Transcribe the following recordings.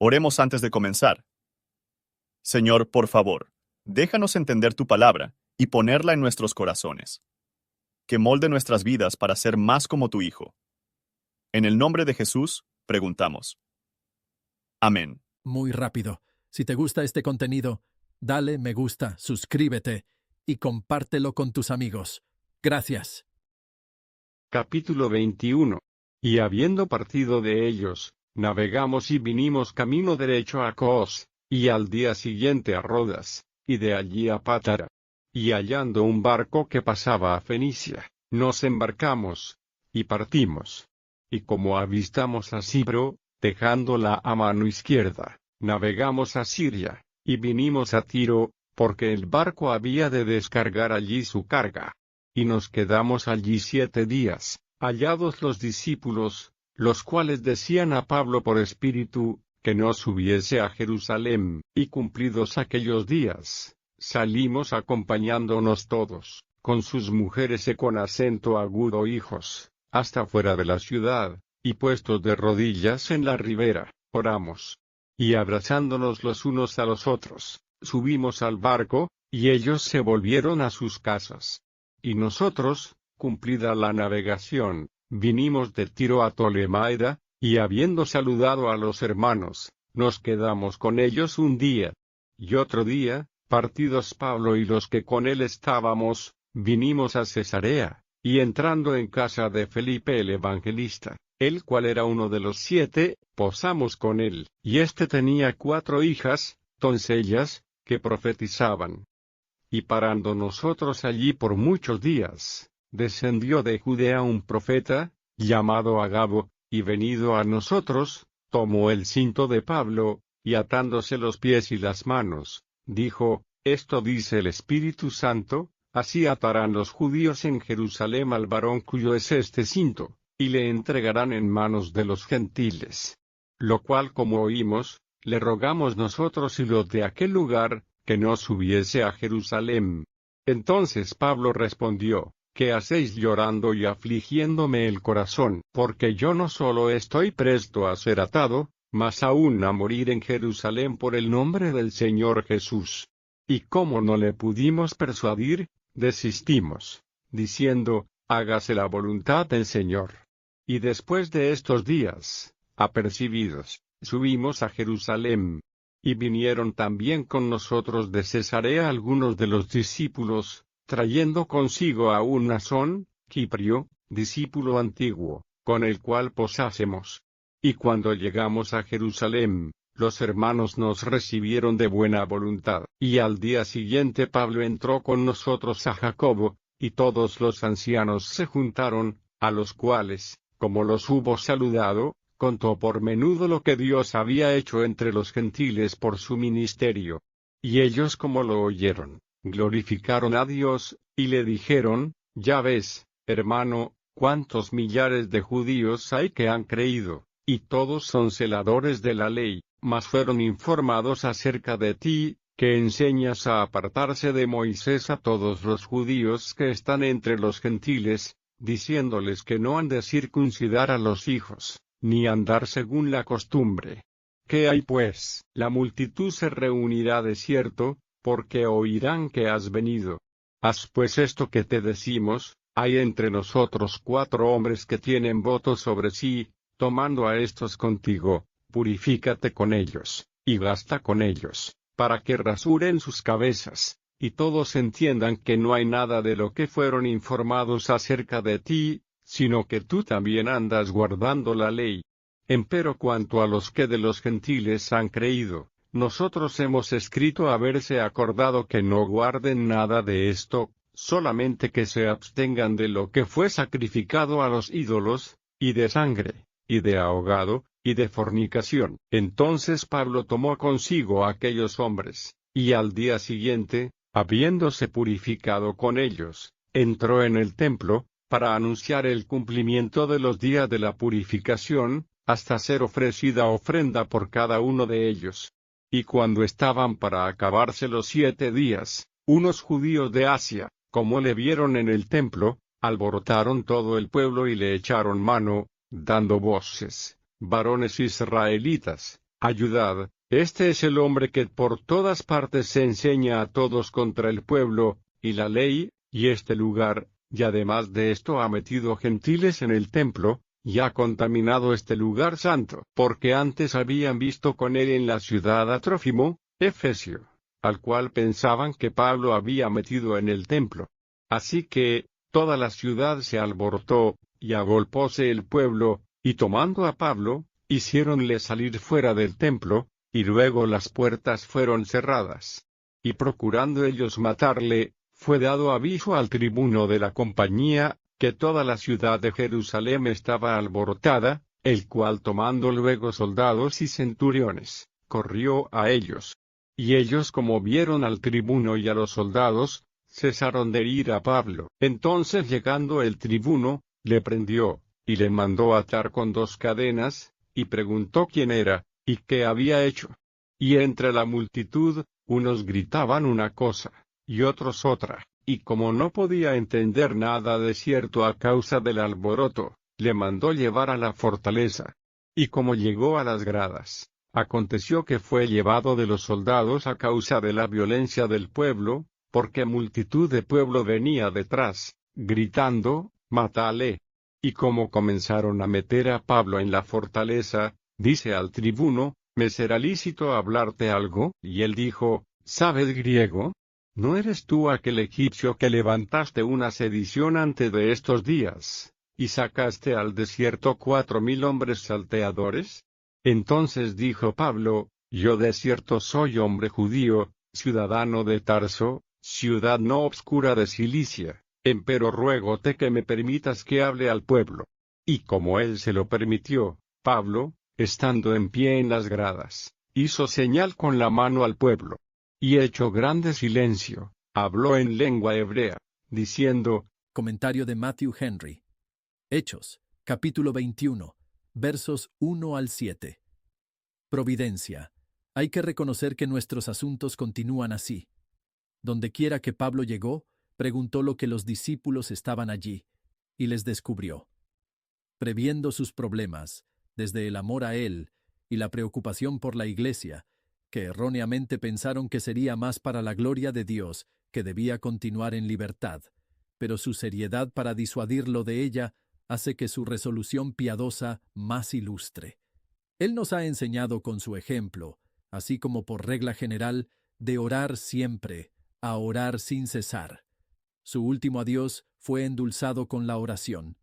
Oremos antes de comenzar. Señor, por favor, déjanos entender tu palabra y ponerla en nuestros corazones. Que molde nuestras vidas para ser más como tu Hijo. En el nombre de Jesús, preguntamos. Amén. Muy rápido. Si te gusta este contenido, dale me gusta, suscríbete y compártelo con tus amigos. Gracias. Capítulo 21. Y habiendo partido de ellos, navegamos y vinimos camino derecho a Cos, y al día siguiente a Rodas, y de allí a Pátara. Y hallando un barco que pasaba a Fenicia, nos embarcamos, y partimos. Y como avistamos a Cipro, dejándola a mano izquierda, navegamos a Siria, y vinimos a Tiro, porque el barco había de descargar allí su carga. Y nos quedamos allí 7 días, hallados los discípulos, los cuales decían a Pablo por espíritu, que no subiese a Jerusalén, y cumplidos aquellos días, salimos acompañándonos todos, con sus mujeres y con acento agudo hijos, hasta fuera de la ciudad, y puestos de rodillas en la ribera, oramos. Y abrazándonos los unos a los otros, subimos al barco, y ellos se volvieron a sus casas. Y nosotros, cumplida la navegación, vinimos de Tiro a Tolemaida, y habiendo saludado a los hermanos, nos quedamos con ellos un día. Y otro día, partidos Pablo y los que con él estábamos, vinimos a Cesarea, y entrando en casa de Felipe el evangelista, el cual era uno de los 7, posamos con él, y éste tenía 4 hijas, doncellas, que profetizaban. Y parando nosotros allí por muchos días, descendió de Judea un profeta, llamado Agabo, y venido a nosotros, tomó el cinto de Pablo, y atándose los pies y las manos, dijo, esto dice el Espíritu Santo, así atarán los judíos en Jerusalén al varón cuyo es este cinto, y le entregarán en manos de los gentiles. Lo cual como oímos, le rogamos nosotros y los de aquel lugar, que no subiese a Jerusalén. Entonces Pablo respondió, ¿qué hacéis llorando y afligiéndome el corazón? Porque yo no solo estoy presto a ser atado, mas aún a morir en Jerusalén por el nombre del Señor Jesús. Y como no le pudimos persuadir, desistimos, diciendo, hágase la voluntad del Señor. Y después de estos días, apercibidos, subimos a Jerusalén. Y vinieron también con nosotros de Cesarea algunos de los discípulos, trayendo consigo a un Nasón, Ciprio, discípulo antiguo, con el cual posásemos. Y cuando llegamos a Jerusalén, los hermanos nos recibieron de buena voluntad. Y al día siguiente Pablo entró con nosotros a Jacobo, y todos los ancianos se juntaron, a los cuales, como los hubo saludado, contó por menudo lo que Dios había hecho entre los gentiles por su ministerio. Y ellos como lo oyeron, glorificaron a Dios, y le dijeron, ya ves, hermano, cuántos millares de judíos hay que han creído, y todos son celadores de la ley, mas fueron informados acerca de ti, que enseñas a apartarse de Moisés a todos los judíos que están entre los gentiles, diciéndoles que no han de circuncidar a los hijos, ni andar según la costumbre. ¿Qué hay pues? La multitud se reunirá de cierto, porque oirán que has venido. Haz pues esto que te decimos, hay entre nosotros 4 hombres que tienen voto sobre sí, tomando a estos contigo, purifícate con ellos, y gasta con ellos, para que rasuren sus cabezas, y todos entiendan que no hay nada de lo que fueron informados acerca de ti, sino que tú también andas guardando la ley. Empero cuanto a los que de los gentiles han creído, nosotros hemos escrito haberse acordado que no guarden nada de esto, solamente que se abstengan de lo que fue sacrificado a los ídolos, y de sangre, y de ahogado, y de fornicación. Entonces Pablo tomó consigo a aquellos hombres, y al día siguiente, habiéndose purificado con ellos, entró en el templo, para anunciar el cumplimiento de los días de la purificación, hasta ser ofrecida ofrenda por cada uno de ellos. Y cuando estaban para acabarse los 7 días, unos judíos de Asia, como le vieron en el templo, alborotaron todo el pueblo y le echaron mano, dando voces, varones israelitas, ayudad, este es el hombre que por todas partes se enseña a todos contra el pueblo, y la ley, y este lugar, y además de esto ha metido gentiles en el templo, y ha contaminado este lugar santo, porque antes habían visto con él en la ciudad a Trófimo, Efesio, al cual pensaban que Pablo había metido en el templo. Así que, toda la ciudad se alborotó, y agolpóse el pueblo, y tomando a Pablo, hiciéronle salir fuera del templo, y luego las puertas fueron cerradas. Y procurando ellos matarle, fue dado aviso al tribuno de la compañía, que toda la ciudad de Jerusalén estaba alborotada, el cual tomando luego soldados y centuriones, corrió a ellos. Y ellos como vieron al tribuno y a los soldados, cesaron de ir a Pablo. Entonces llegando el tribuno, le prendió, y le mandó atar con 2 cadenas, y preguntó quién era, y qué había hecho. Y entre la multitud, unos gritaban una cosa, y otros otra, y como no podía entender nada de cierto a causa del alboroto, le mandó llevar a la fortaleza. Y como llegó a las gradas, aconteció que fue llevado de los soldados a causa de la violencia del pueblo, porque multitud de pueblo venía detrás, gritando, «Mátale». Y como comenzaron a meter a Pablo en la fortaleza, dice al tribuno, «¿Me será lícito hablarte algo?» Y él dijo, «¿Sabes griego? ¿No eres tú aquel egipcio que levantaste una sedición antes de estos días, y sacaste al desierto 4000 hombres salteadores?» Entonces dijo Pablo, «Yo de cierto soy hombre judío, ciudadano de Tarso, ciudad no obscura de Cilicia, empero ruégote que me permitas que hable al pueblo». Y como él se lo permitió, Pablo, estando en pie en las gradas, hizo señal con la mano al pueblo. Y hecho grande silencio, habló en lengua hebrea, diciendo, Comentario de Matthew Henry. Hechos, capítulo 21, versos 1 al 7. Providencia. Hay que reconocer que nuestros asuntos continúan así. Dondequiera que Pablo llegó, preguntó lo que los discípulos estaban allí, y les descubrió. Previendo sus problemas, desde el amor a él y la preocupación por la iglesia, que erróneamente pensaron que sería más para la gloria de Dios, que debía continuar en libertad, pero su seriedad para disuadirlo de ella hace que su resolución piadosa más ilustre. Él nos ha enseñado con su ejemplo, así como por regla general, de orar siempre, a orar sin cesar. Su último adiós fue endulzado con la oración.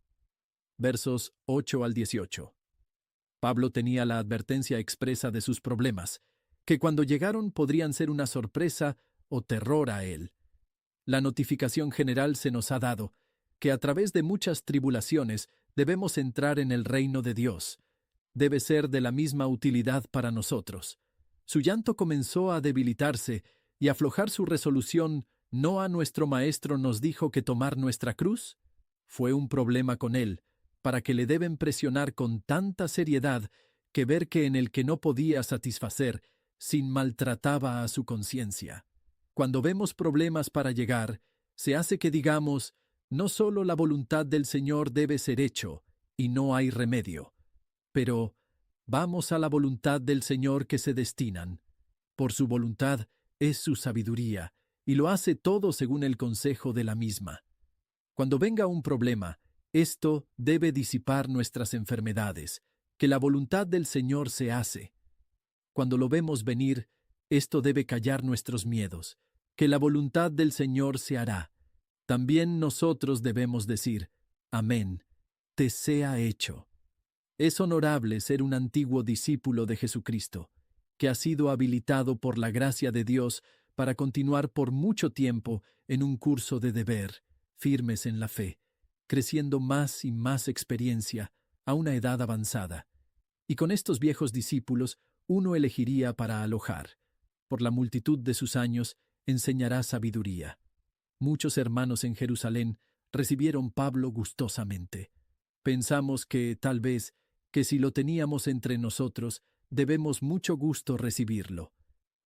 Versos 8 al 18. Pablo tenía la advertencia expresa de sus problemas, que cuando llegaron podrían ser una sorpresa o terror a él. La notificación general se nos ha dado, que a través de muchas tribulaciones debemos entrar en el reino de Dios. Debe ser de la misma utilidad para nosotros. Su llanto comenzó a debilitarse y aflojar su resolución. ¿No a nuestro Maestro nos dijo que tomar nuestra cruz? Fue un problema con él, para que le deben presionar con tanta seriedad que ver que en el que no podía satisfacer, sin maltrataba a su conciencia. Cuando vemos problemas para llegar, se hace que digamos, no solo la voluntad del Señor debe ser hecho, y no hay remedio, pero vamos a la voluntad del Señor que se destinan. Por su voluntad es su sabiduría, y lo hace todo según el consejo de la misma. Cuando venga un problema, esto debe disipar nuestras enfermedades, que la voluntad del Señor se hace. Cuando lo vemos venir, esto debe callar nuestros miedos, que la voluntad del Señor se hará. También nosotros debemos decir, amén, te sea hecho. Es honorable ser un antiguo discípulo de Jesucristo, que ha sido habilitado por la gracia de Dios para continuar por mucho tiempo en un curso de deber, firmes en la fe, creciendo más y más experiencia a una edad avanzada. Y con estos viejos discípulos uno elegiría para alojar. Por la multitud de sus años enseñará sabiduría. Muchos hermanos en Jerusalén recibieron Pablo gustosamente. Pensamos que, tal vez, que si lo teníamos entre nosotros, debemos mucho gusto recibirlo.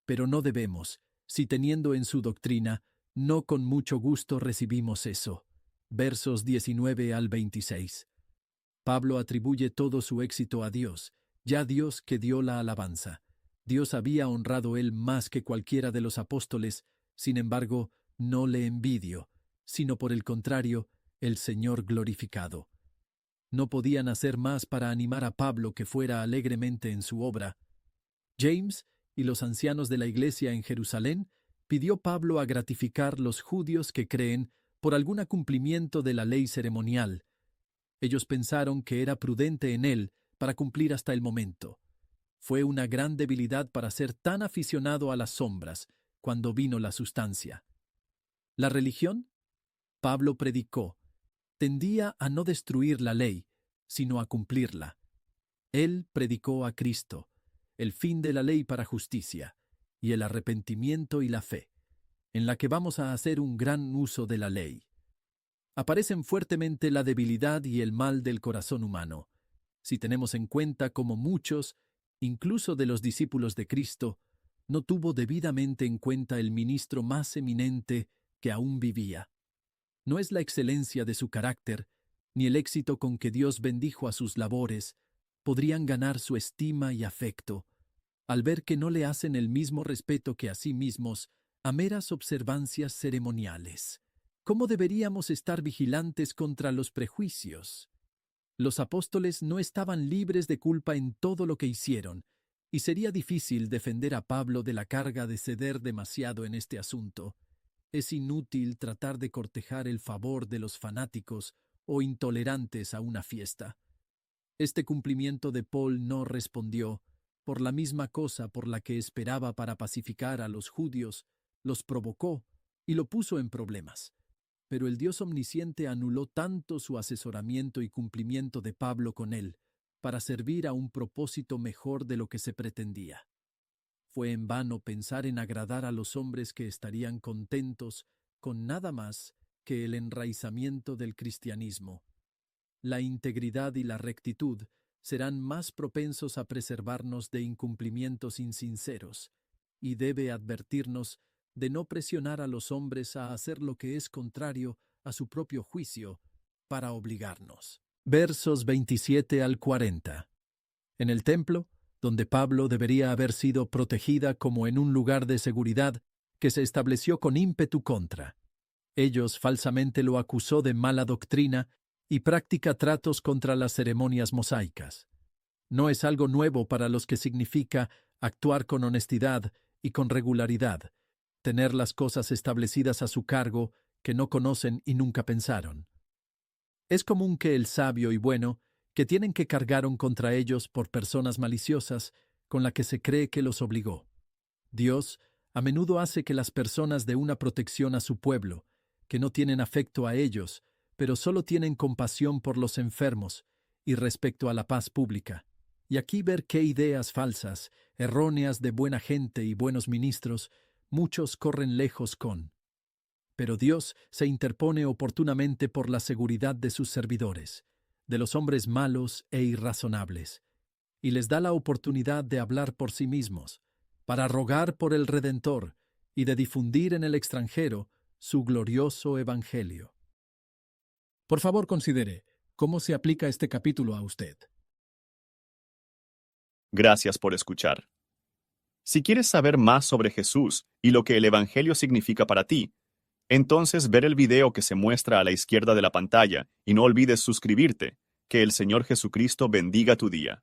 Pero no debemos, si teniendo en su doctrina, no con mucho gusto recibimos eso. Versos 19 al 26. Pablo atribuye todo su éxito a Dios, ya Dios que dio la alabanza. Dios había honrado él más que cualquiera de los apóstoles, sin embargo, no le envidio, sino por el contrario, el Señor glorificado. No podían hacer más para animar a Pablo que fuera alegremente en su obra. James y los ancianos de la iglesia en Jerusalén pidió Pablo a gratificar los judíos que creen por algún cumplimiento de la ley ceremonial. Ellos pensaron que era prudente en él para cumplir hasta el momento. Fue una gran debilidad para ser tan aficionado a las sombras cuando vino la sustancia. ¿La religión? Pablo predicó. Tendía a no destruir la ley, sino a cumplirla. Él predicó a Cristo, el fin de la ley para justicia, y el arrepentimiento y la fe, en la que vamos a hacer un gran uso de la ley. Aparecen fuertemente la debilidad y el mal del corazón humano, si tenemos en cuenta cómo muchos, incluso de los discípulos de Cristo, no tuvo debidamente en cuenta el ministro más eminente que aún vivía. No es la excelencia de su carácter, ni el éxito con que Dios bendijo a sus labores, podrían ganar su estima y afecto, al ver que no le hacen el mismo respeto que a sí mismos a meras observancias ceremoniales. ¿Cómo deberíamos estar vigilantes contra los prejuicios? Los apóstoles no estaban libres de culpa en todo lo que hicieron, y sería difícil defender a Pablo de la carga de ceder demasiado en este asunto. Es inútil tratar de cortejar el favor de los fanáticos o intolerantes a una fiesta. Este cumplimiento de Paul no respondió, por la misma cosa por la que esperaba para pacificar a los judíos, los provocó y lo puso en problemas. Pero el Dios omnisciente anuló tanto su asesoramiento y cumplimiento de Pablo con él, para servir a un propósito mejor de lo que se pretendía. Fue en vano pensar en agradar a los hombres que estarían contentos con nada más que el enraizamiento del cristianismo. La integridad y la rectitud serán más propensos a preservarnos de incumplimientos insinceros, y debe advertirnos de no presionar a los hombres a hacer lo que es contrario a su propio juicio para obligarnos. Versos 27 al 40. En el templo, donde Pablo debería haber sido protegida como en un lugar de seguridad que se estableció con ímpetu contra. Ellos falsamente lo acusó de mala doctrina y práctica tratos contra las ceremonias mosaicas. No es algo nuevo para los que significa actuar con honestidad y con regularidad, tener las cosas establecidas a su cargo que no conocen y nunca pensaron. Es común que el sabio y bueno, que tienen que cargaron contra ellos por personas maliciosas, con la que se cree que los obligó. Dios a menudo hace que las personas dé una protección a su pueblo, que no tienen afecto a ellos, pero solo tienen compasión por los enfermos y respecto a la paz pública. Y aquí ver qué ideas falsas, erróneas de buena gente y buenos ministros, muchos corren lejos con. Pero Dios se interpone oportunamente por la seguridad de sus servidores, de los hombres malos e irrazonables, y les da la oportunidad de hablar por sí mismos, para rogar por el Redentor y de difundir en el extranjero su glorioso evangelio. Por favor, considere cómo se aplica este capítulo a usted. Gracias por escuchar. Si quieres saber más sobre Jesús y lo que el evangelio significa para ti, entonces ver el video que se muestra a la izquierda de la pantalla y no olvides suscribirte. Que el Señor Jesucristo bendiga tu día.